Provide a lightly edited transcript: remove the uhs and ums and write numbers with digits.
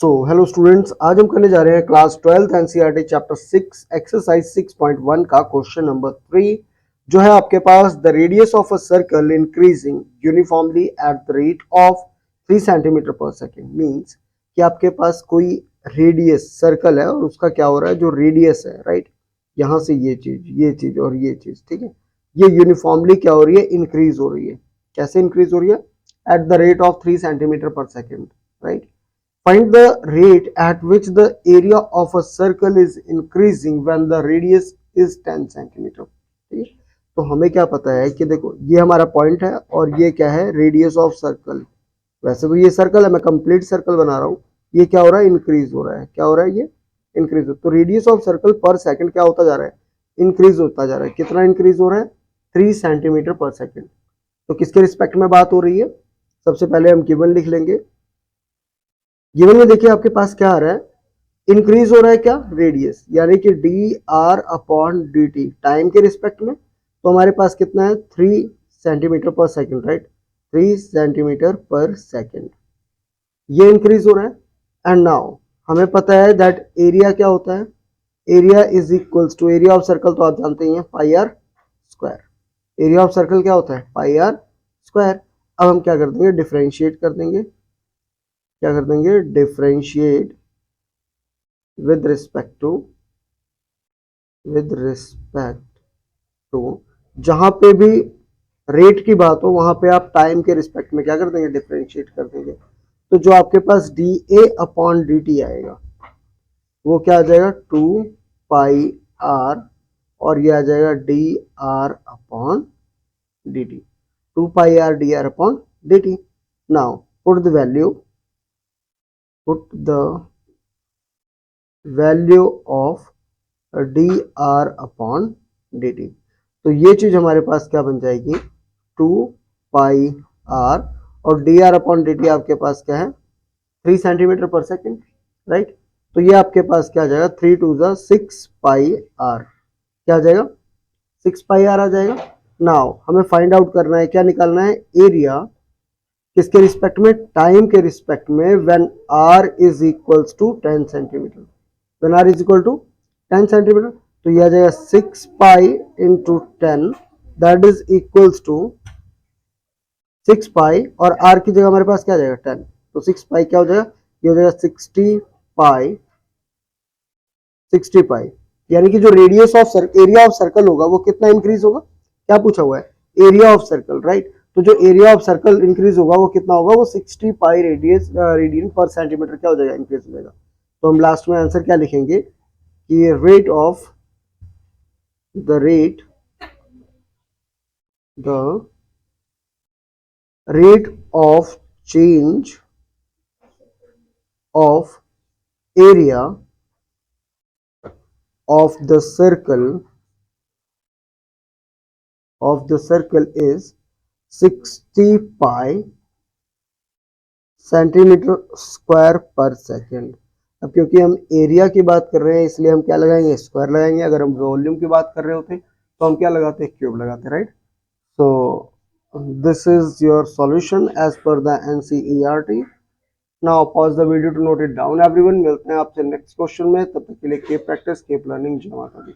Hello students, आज हम करने जा रहे हैं class 12th NCERT chapter 6 exercise 6.1 का क्वेश्चन नंबर 3 जो है आपके पास। The radius of a circle increasing uniformly at the rate of 3 centimetre per second. Means कि आपके पास कोई रेडियस सर्कल है और उसका क्या हो रहा है, जो रेडियस है राइट, यहाँ से ये चीज और ये चीज, ठीक है, ये यूनिफॉर्मली क्या हो रही है, इंक्रीज हो रही है। कैसे इंक्रीज हो रही है? At the rate of 3 centimetre per second, right. Find the rate at which the area of a circle is increasing when the radius is 10 centimetre. ठीक है, तो हमें क्या पता है कि देखो ये हमारा पॉइंट है और ये क्या है, रेडियस ऑफ सर्कल। वैसे तो ये सर्कल है, मैं कंप्लीट सर्कल बना रहा हूँ, ये क्या हो रहा है, इंक्रीज हो रहा है। क्या हो रहा है, ये इंक्रीज हो। तो रेडियस ऑफ सर्कल पर सेकंड क्या होता जा रहा है, इंक्रीज होता जा रहा है। कितना इंक्रीज हो रहा है, 3 सेंटीमीटर पर सेकंड। तो किसके रिस्पेक्ट में बात हो रही है? सबसे पहले हम गिवन लिख लेंगे। गिवन में देखिए आपके पास क्या आ रहा है, इंक्रीज हो रहा है क्या, रेडियस, यानी कि D R upon d T time के रिस्पेक्ट में। तो हमारे पास कितना है, 3 centimetre per second, right, 3 centimetre per second ये इंक्रीज हो रहा है। एंड नाउ हमें पता है दैट एरिया क्या होता है, area is equals to area of circle, तो आप जानते ही हैं pi r square. Area of circle क्या होता है, पाई आर स्क्वायर। अब हम क्या कर देंगे, डिफरेंशिएट कर देंगे। क्या कर देंगे, डिफरेंशिएट विद रिस्पेक्ट टू जहां पे भी रेट की बात हो वहां पे आप टाइम के रिस्पेक्ट में क्या कर देंगे, डिफरेंशिएट कर देंगे। तो जो आपके पास d a upon d t आएगा वो क्या आ जाएगा, 2 पाई आर, और ये आ जाएगा D R upon d T, 2 pi R D R upon d T. Now put the value of D R upon d T. तो ये चीज हमारे पास क्या बन जाएगी, 2 पाई आर, और D R upon d T आपके पास क्या है, 3 सेंटीमीटर पर सेकेंड, राइट। तो ये आपके पास क्या आ जाएगा, 3 टू ज़ा 6 पाई आर, क्या आ जाएगा, 6 पाई आर आ जाएगा। नाउ हमें फाइंड आउट करना है, क्या निकालना है, एरिया किसके रिस्पेक्ट में, टाइम के रिस्पेक्ट में, when r is equals to 10 centimetre, when r is equal to 10 centimetre. तो यह आ जाएगा 6 pi into 10, that is equals to 6 pi, और आर की जगह हमारे पास क्या आ जाएगा, 10। तो 6 पाई क्या हो जाएगा, ये हो जाएगा 60 पाई, यानी कि जो radius of area of circle होगा वो कितना इंक्रीज होगा, क्या पूछा हुआ है, एरिया ऑफ सर्कल, राइट। तो जो एरिया ऑफ सर्कल इंक्रीज होगा वो कितना होगा, वो 60 पाई रेडियन पर सेंटीमीटर क्या हो जाएगा, इंक्रीज हो जाएगा। तो हम लास्ट में आंसर क्या लिखेंगे कि rate of the rate of change of area of the circle is 60 pi centimetre square पर सेकेंड। अब क्योंकि हम एरिया की बात कर रहे हैं इसलिए हम क्या लगाएंगे, स्क्वायर लगाएंगे। अगर हम वॉल्यूम की बात कर रहे होते तो हम क्या लगाते, क्यूब लगाते, right. So this is your solution as per the NCERT. Now pause the video to note it down everyone. मिलते हैं आपसे नेक्स्ट क्वेश्चन में, तब तक के लिए कीप प्रैक्टिस कीप लर्निंग। जय माता दी।